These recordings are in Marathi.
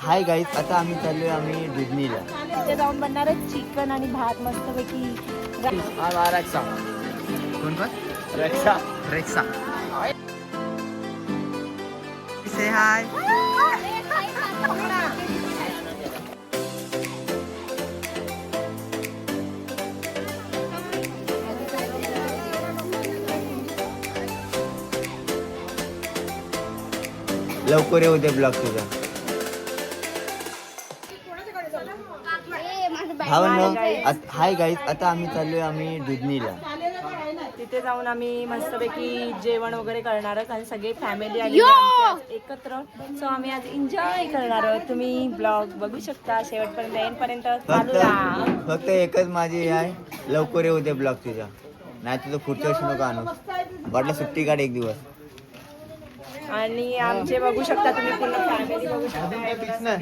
हाय गाईज, आता आम्ही चाललोय आम्ही दुधनीला. तिथे जाऊन बनणार आहे चिकन आणि भात मस्तपैकी. रक्षा कोण कोण रक्षा रेक्षा से हाय. लवकर येऊ दे ब्लॉग तुझा. हाय गाईज, आता आम्ही चाललोय आम्ही दुधनीला. तिथे जाऊन आम्ही मस्तपैकी जेवण वगैरे करणार आहोत आणि सगळे फॅमिली आली आमची एकत्र. सो आम्ही आज एन्जॉय करणार आहोत. तुम्ही ब्लॉग बघू शकता शेवटपर्यंत एंडपर्यंत चालू राहा. फक्त एकच माझी आहे, लवकर येऊ दे ब्लॉग तुझा. नाही तुझं पुढच्या वर्षी नको आणू. वाटलं सुट्टी काढ एक दिवस. आणि आमचे बघू शकता तुम्ही पूर्ण फॅमिली बघू शकता.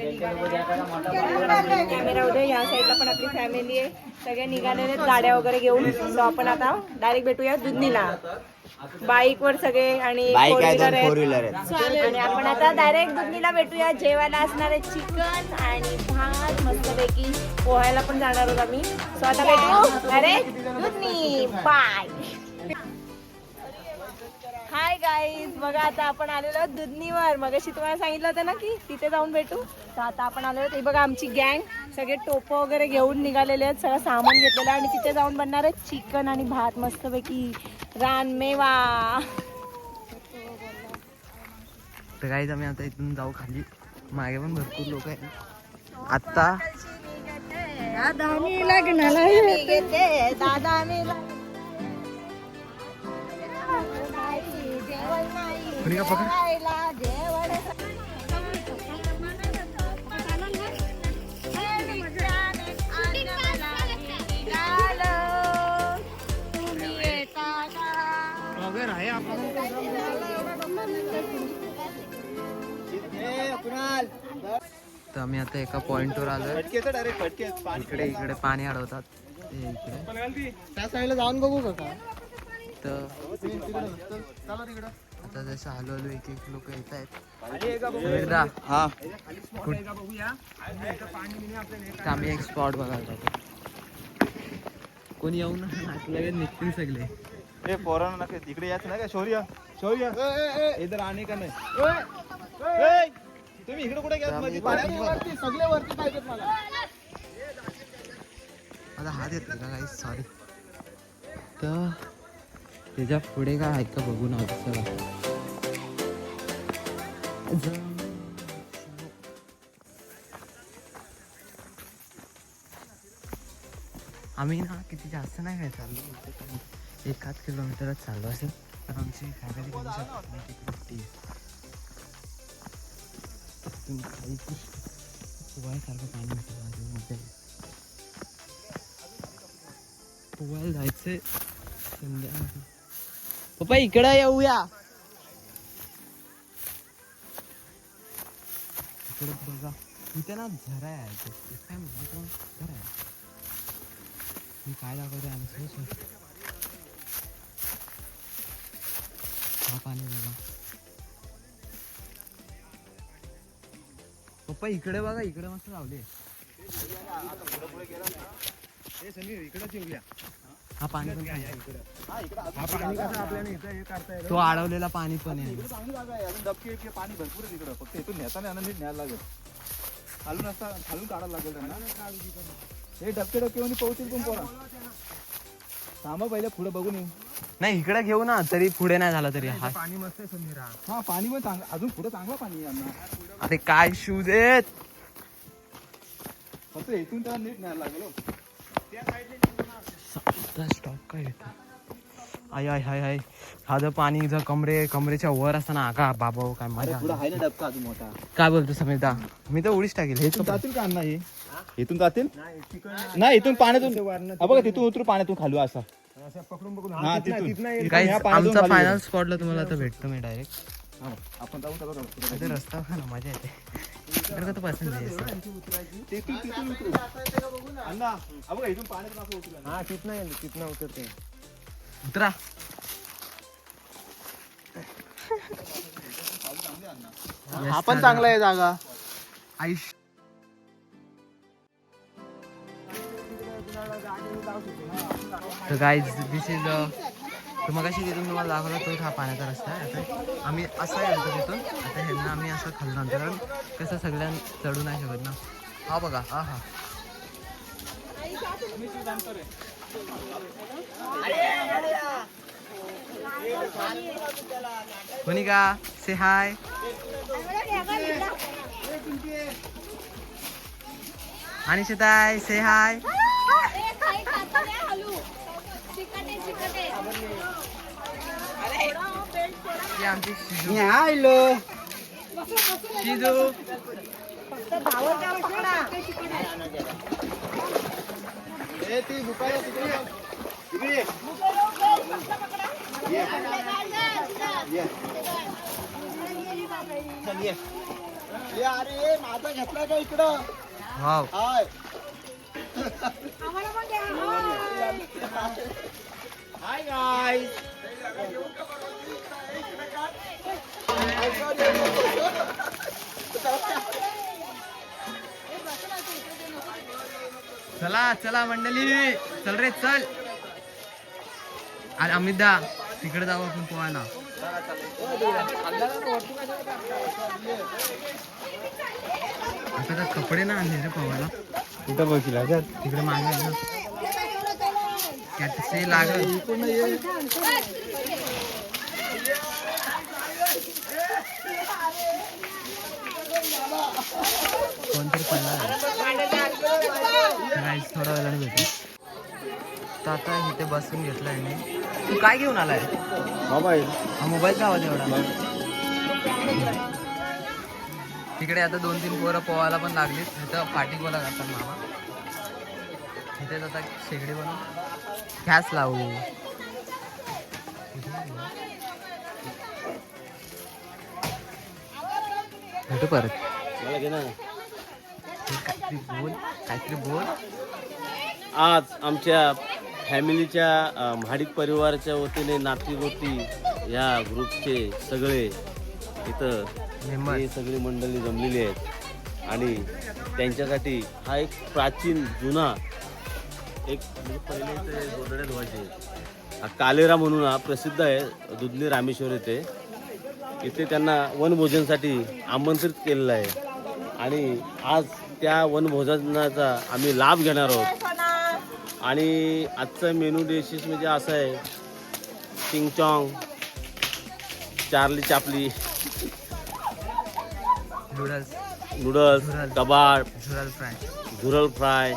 कॅमेरा उद्या या साईडला पण आपली फॅमिली आहे. सगळे निघालेले गाड्या वगैरे घेऊन. सो आपण आता डायरेक्ट भेटूया दुधनीला. बाईक वर सगळे आणि फोर व्हीलर आहेत. आणि आपण आता डायरेक्ट दुधनीला भेटूया. जेवायला असणार आहे चिकन आणि भात मस्तपैकी. पोहायला पण जाणार आहोत आम्ही. सो आता भेटू direct Dudhni. Bye. Hi guys, बघा आता आपण आलेलो आहोत दुधनीवर. मगाशी तुम्हाला सांगितलं होतं ना की तिथे जाऊन भेटू. तर आता आपण आलेलो आहोत. हे बघा आमची गँग सगळे टोपं वगैरे घेऊन निघालेले आहेत. सगळं सामान घेतलेलं आहे आणि तिथे जाऊन बनणार आहे चिकन आणि भात मस्तपैकी रानमेवा. तर गाईज आम्ही आता इथून जाऊ खाली. मागे पण भरपूर लोक आहेत. आता दादा मी लग्नाला येते. दादा मी तर आम्ही आता एका पॉइंटवर आलोय. इकडे इकडे पाणी अडवतात. इकडे त्या साईडला जाऊन बघू का? तर आता जसं हळूहळू एक एक लोक येत आहेत. समीरदा हा आम्ही एक स्पॉट बघायला जातो. कोणी येऊ ना लगेच निघतील सगळे. ए पोरांना नका तिकडे यायचं नाही का? शौर्य शौर्य इधर आणे का नाही? तुम्ही इकडे कुठे गेलात? माझी पाण्यावरती सगळे वरती पाहिजेत मला. माझा हात येतो का काही? सॉरी. तर त्याच्या पुढे काय आहे का बघू ना. आम्ही ना किती जास्त नाही काय चाललो. 1 किलोमीटरच चाललो असेल. तर आमची फॅमिली बघू शकतो किती खाली पोहायसारखं पाणी होतं. माझ्या मध्ये पोहायला जायचंय संध्याकाळी. पप्पा इकडे येऊया. इकडे बघा इथे ना झरा आहे. काय म्हणतो झरा आहे. मी काय दाखवते आमचं हा पाणी बघा. पप्पा इकडे बघा, इकडे मस्त लावले. इकडेच येऊया. हा पाणी पण हा पाणी कसं आपल्याला इथं हे करता येईल. तो अडवलेला पाणी पण आहे. चांगली जागा आहे. अजून डबके पाणी भरपूर आहे तिकडं. फक्त इथून नेताना नीट न्यायला लागेल. खालून असता खालून काढायला लागेल त्यांना. हे डबके डबके पोहोचतील तुम पोरा. थांबा पहिले पुढे बघून येऊ. नाही इकडे घेऊ ना, तरी पुढे नाही झाला तरी. हा पाणी मस्त आहे समीरा. हा पाणी पण चांगलं. अजून पुढे चांगलं पाणी आहे. अरे काय शूज आहेत. फक्त इथून त्याला नीट न्यायला लागेल. स्टॉप काय येतो. आय आय हाय हाय. साधं पाणी जर कमरेच्या वर असताना आगा बाबा काय मजा. पुढे आहे ना डबका अजून मोठा. काय बोलतो समीरदा? मी तर उडीच टाकेल. हे जातील का अण्णा? हे इथून जातील नाही. इथून पाण्यातून बघा तिथून उतरू पाण्यातून खालू असा पकडून बघून. हा तिथून काही आमचा फायनल स्पॉटला तुम्हाला आता भेटतो मी डायरेक्ट. आपण जाऊ. रस्ता ना मजा येते. इकडे तर पसंत आहे. अण्णा बघा इथून पाण्यातून असं उतरू. हा तिथनं उतरते. उतरा. हा पण चांगला आहे जागा. आयुष तर गाईज दिस इज तर मग अशी तिथून तुम्हाला दाखवला तो हा पाण्याचा रस्ता आहे. आता आम्ही असा गेलो तिथून. आता ह्यांना आम्ही असं खाल्लं नंतर कारण कसं सगळ्यांना चढू नाही शकत ना. हा बघा हा हा कोणी का से हाय. आणि शेताय से हाय. आमची शिजू शिजू अरे माझा घेतला का इकडं. वाव हाय हाय गाईज. चला चला मंडळी चल रे चल. अरे अमितदा तिकडे जाऊ आपण पोहायला. आता तर कपडे ना आणले रे पोहायला. कुठं बसला तिकडे मागे ना कॅटसे लागल. कोणतरी पडला थोडा वेळाने भेटू. तर आता इथे बसून घेतलाय मी. तू काय घेऊन आलाय. मोबाईल. हा मोबाईलचा आवाज एवढा. तिकडे आता 2-3 पोरं पोहायला पण लागलीत. इथं पाठी बोला करतात मामा. इथेच आता शेगडी बनवून गॅस लावू. भेटू परत. काहीतरी बोल. आज आमच्या फॅमिलीच्या महाडिक परिवाराच्या वतीने नाती गोती या ग्रुपचे सगळे इथं हे सगळी मंडळी जमलेली आहेत आणि त्यांच्यासाठी हा एक प्राचीन जुना एक म्हणजे पहिले इथे गोधड्या धुवायचे. हा कालेरा म्हणून हा प्रसिद्ध आहे दुधनी रामेश्वर येथे. इथे त्यांना वनभोजनसाठी आमंत्रित केलेलं आहे आणि आज त्या वनभोजनाचा आम्ही लाभ घेणार आहोत. आणि आजचा मेनू डिशेस म्हणजे असं आहे चिंगचॉंग, चार्ली चापली, नूडल्स, कबाब, झुरल फ्राय,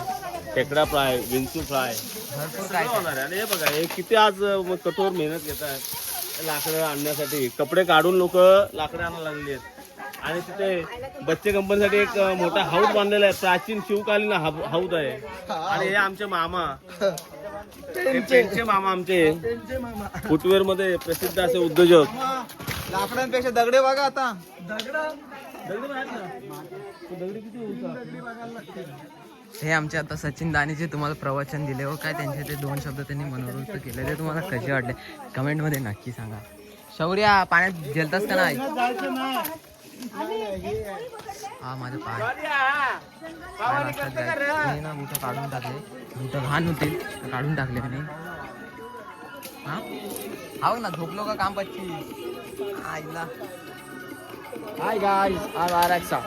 खेकडा फ्राय, विंचू फ्राय सगळं होणार आहे. आणि हे बघा हे किती आज कठोर मेहनत घेत आहेत लाकडं आणण्यासाठी. कपडे काढून लोक लाकडं आणायला लागली आहेत. आणि तिथे बच्चे कंपनीसाठी एक मोठा हाऊस बांधलेला आहे. प्राचीन शिवकालीन हाऊस आहे. आणि हे आमचे मामा पेंचे मामा आमचे फुटवेअर मध्ये प्रसिद्ध असे उद्योजक. लाकडांपेक्षा दगडे बघा आता. हे आमचे आता सचिन दानीचे तुम्हाला प्रवचन दिले हो काय. त्यांचे ते 2 शब्द त्यांनी मनोरुक्त केले ते तुम्हाला कसे वाटले कमेंटमध्ये नक्की सांगा. शौर्या पाण्यात गेलतास का नाही. हा माझं पाय ना बुटं काढून टाकले. बुटं घाण होतील काढून टाकले का नाही. हा हाव ना झोपलो का काम पच्ची आईला. हाय गाईज आर रेक्सा.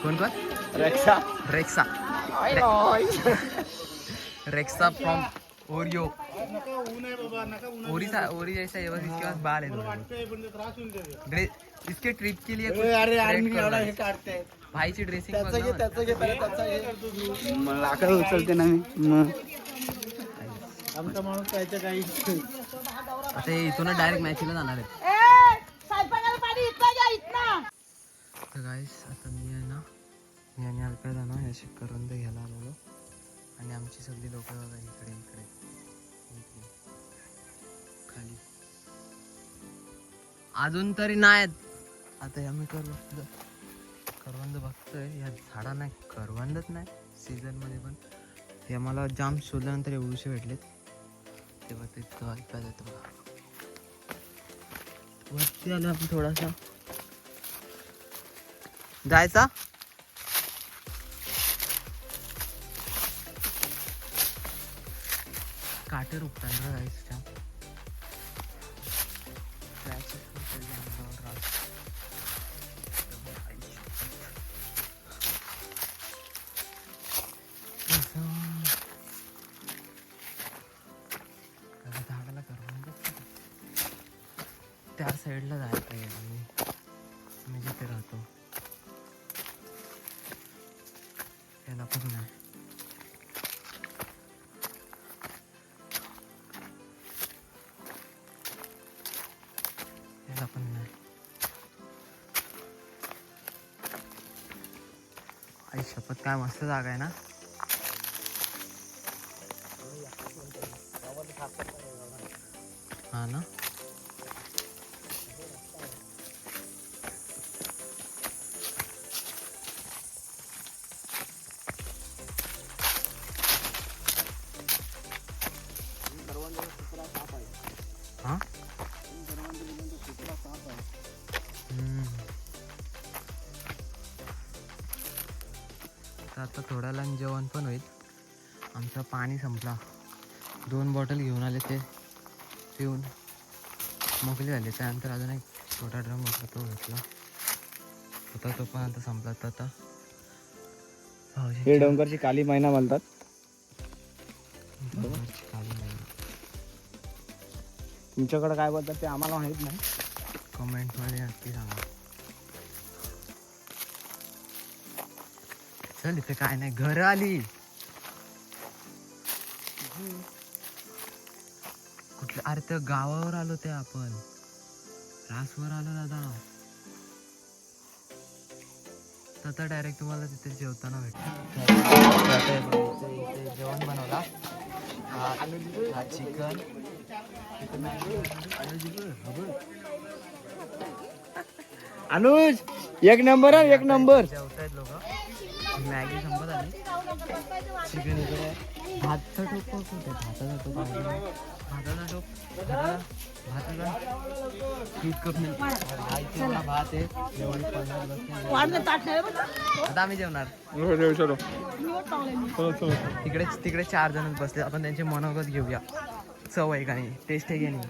कोण कोण. Rexa Rexa Rexa from Oreo. Orry जैसा ये बस इसके पास बाल है दो. इसके ट्रिप के लिए भाईची ड्रेसिंग लाकडं उचलते ना मी. आमचा माणूस कायचं काही. आता हे इथून डायरेक्ट मॅचला जाणार आहे. तर गाईस आता मी आहे ना मी आणि अल्पेदा ना हे करवंद घ्यायला आलेलो. आणि आमची सगळी लोक बघा इकडे इकडे खाली अजून तरी नाहीत. आता आम्ही करवंद बघतोय. या झाडा नाही करवंदच नाही सीझन मध्ये पण. हे मला जाम शोधल्यानंतर एवढूशे भेटलेत. तेव्हा ते इतकं ऐकायला येतं बघा. वरती आलो आपण थोडासा जायचा. काटे रुपतात ना गाईसच्या. झाडाला करवंद त्या साईडला जायला पाहिजे मी जिथे राहतो त्याला पण नाही. त्याला पण नाही. आई शपथ काय मस्त जागा आहे ना. हा ना. हा तर आता थोड्या लांब जेवण पण होईल. आमचं पाणी संपला. 2 बॉटल घेऊन आले ते पिऊन मोकळी झाली. त्यानंतर अजून एक छोटा ड्रम होता तो घेतला होता तो पण आता संपला. तर आता हे डोंगरची काली मैना म्हणतात. काली नाही. तुमच्याकडे काय बोलतात ते आम्हाला माहित नाही. कमेंटमध्ये नक्की सांगा. चल इथे काय नाही. घर आली कुठलं. अरे त्या गावावर आलो ते आपण रासवर आलो दादा. आता डायरेक्ट तुम्हाला तिथे जेवताना भेटतो. इथे जेवण बनवला. हा चिकन. अनुज एक नंबर आहे. एक नंबर. जेवतायत लोक. मॅगी संपत आली. चिकन इकडे. भातचा टोप कुठे. भाताचा टोप भाताचा टोप भाताचा तीच कप मिळतो. भात आहे. जेवण आता आम्ही जेवणार. तिकडे 4 जण बसले. आपण त्यांचे मनोगत घेऊया. चव आहे का नाही. टेस्ट आहे की नाही.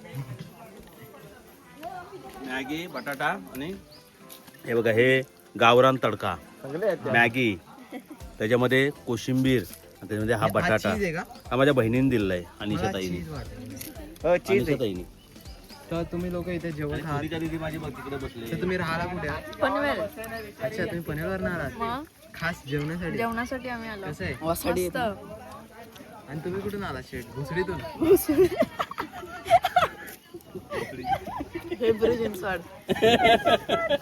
मॅगी बटाटा आणि हे बघा हे गावरान तडका मॅगी. त्याच्यामध्ये कोशिंबीर त्याच्यामध्ये हा बटाटा. चीज आहे का. हा माझ्या बहिणीने दिलेला आहे. अनिशा ताईने. अनिशा ताईने. तर तुम्ही लोक इथे जेवण खा. दिदी माझी बघ तिकडे बसले. तर तुम्ही राहिला कुठे आहात? पनवेल. अच्छा तुम्ही पनवेलवर आलात खास जेवणासाठी. जेवणासाठी आम्ही आलो. कसं आहे. मस्त. आणि तुम्ही कुठून आला शेट. भोसडीतून.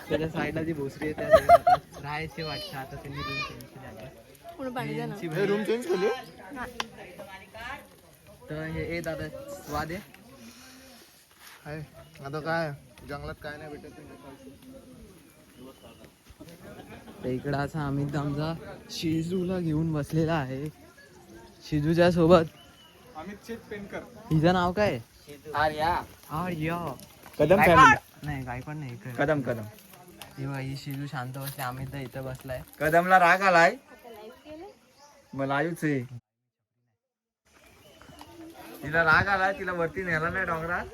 त्याच्या साईडला जी भोसरी आहे त्या राहायची वाटतं. आता त्यांनी रूम चेंज केली. तर हे दादा स्वाद आहे. आता काय जंगलात काय नाही भेटत. तर इकडं असा आम्ही आमचा शिजूला घेऊन बसलेला आहे. शिजूच्या सोबत हिचं नाव काय. आर्या. कदम फॅमिली. नाही गायकवाड नाही. कदम तेव्हा ही शिजू शांत बसले. आम्ही तर इथं बसलाय. कदमला राग आलाय. मला आयुच आहे. तिला राग आलाय. तिला वरती नेला नाही डोंगरात.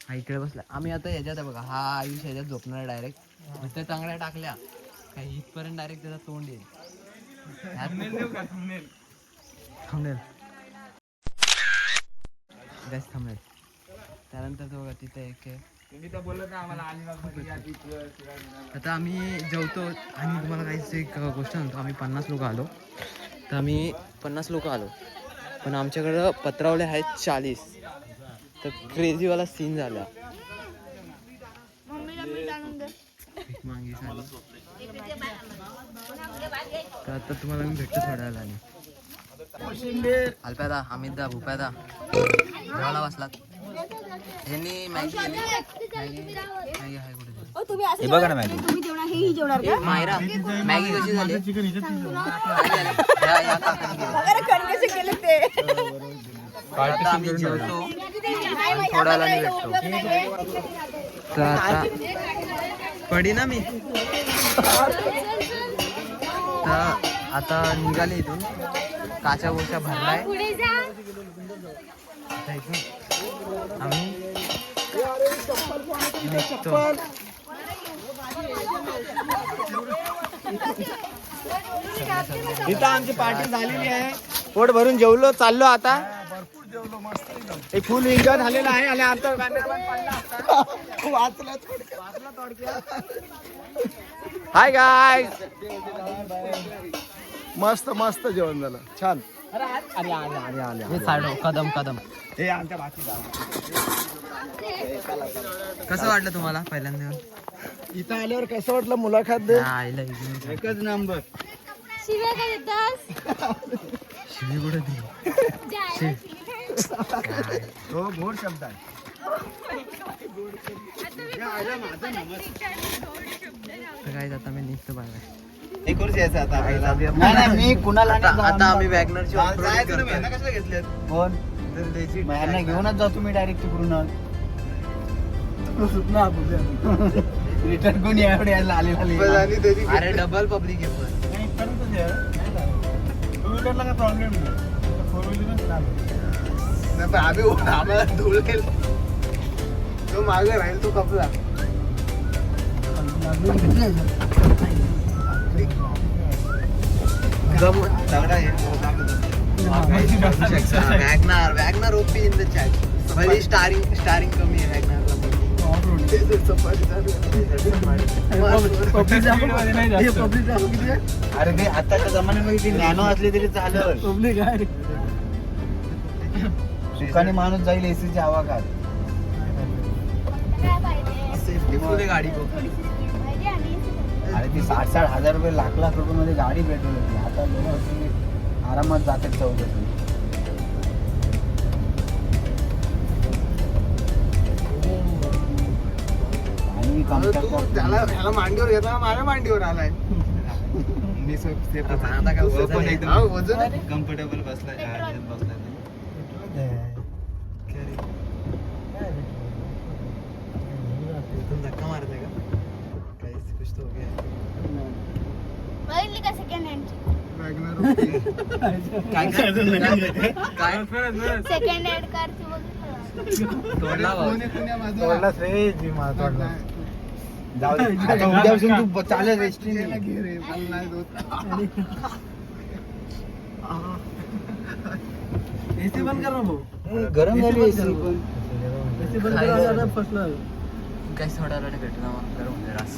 हा इकडे बसला. आम्ही आता ह्याच्यात आहे बघा. हा आयुष ह्याच्यात झोपणार डायरेक्ट. इथं चांगल्या टाकल्या काही इथपर्यंत डायरेक्ट त्याचा तोंड येईल. थांबेल जास्त थांबेल. त्यानंतर तो बघा तिथे एक आहे. आता आम्ही जेवतो आणि तुम्हाला काहीच एक गोष्ट सांगतो. आम्ही 50 लोक आलो. तर आम्ही 50 लोक आलो पण आमच्याकडं पत्रावले आहेत 40. तर क्रेझीवाला सीन झाला. मांगी झाली. तर आता तुम्हाला मी भेटतो थोड्या वेळाने. अल्प्यादा अमितदा भूप्यादा जेवायला बसलात. यांनी मॅगी केली. मॅगी आहे कुठे. हे बघा ना मॅगी. मायरा मॅगी कशी झाली. आता आम्ही जेवतो आणि थोड्या वेळाने भेटतो. तर आता पडी ना मी. तर आता निघाले इथून. काचा गोचा भरलाय आता इथून आम्ही निघतो. इथं आमची पार्टी झालेली आहे. पोट भरून जेवलो, चाललो आता. एक फुल एन्जॉय झालेला आहे आणि आता वाचला थोडक्यात. हाय गाय, मस्त मस्त जेवण झालं, छान. हे साडो कदम कदम. हे आमच्या बाकी कसं वाटलं तुम्हाला पहिल्यांदा येऊन? इथं आल्यावर कसं वाटलं मुलाखत दे. आईला इकडून एकच नंबर. शिवी कुठे दिली? हो गोड शब्द आहे. काय आता मी निघतो बाहेर. मी कुणाला आता आम्ही वॅगनरची कशाला घेतले कोण यांना घेऊनच जातो मी डायरेक्ट तिकडून. रिटर्न कोणी एवढे आले. अरे डबल पब्लिक आहे पण. काय प्रॉब्लेम नाही. फोर व्हीलर आम्हाला धूळ तो मागे राहील तो कपला. WagonR OP in the chat. भले स्टारिंग कमी आहे वॅगनरला. अरे ते आताच्या जमान्यामध्ये ती नॅनो असली तरी चालेल. सुखाने माणूस जाईल एसीची हवा खात. सेफ्टी फुल आहे गाडी बघ. अरे ती 60,000 रुपये लाख रुपये मध्ये गाडी भेटून होती. आता लोक आरामात जातात चौकशी. त्याला मांडीवर घेतला, माझ्या मांडीवर आलाय. कम्फर्टेबल बसलाय. धक्का मारते का? कुछ तो हो गया. बघितली का सेकंड हँडची? काय सेकंड हँड कारची बघितली तोडलाच रे जी तोडला. जाऊ दे. आता उद्यापासून तू चालेल रेस्टिंग. एसी बंद कर ना भाऊ. गरम झाली एसी पण. काही थोड्या वेळाने भेटू ना मग गरम होते रास.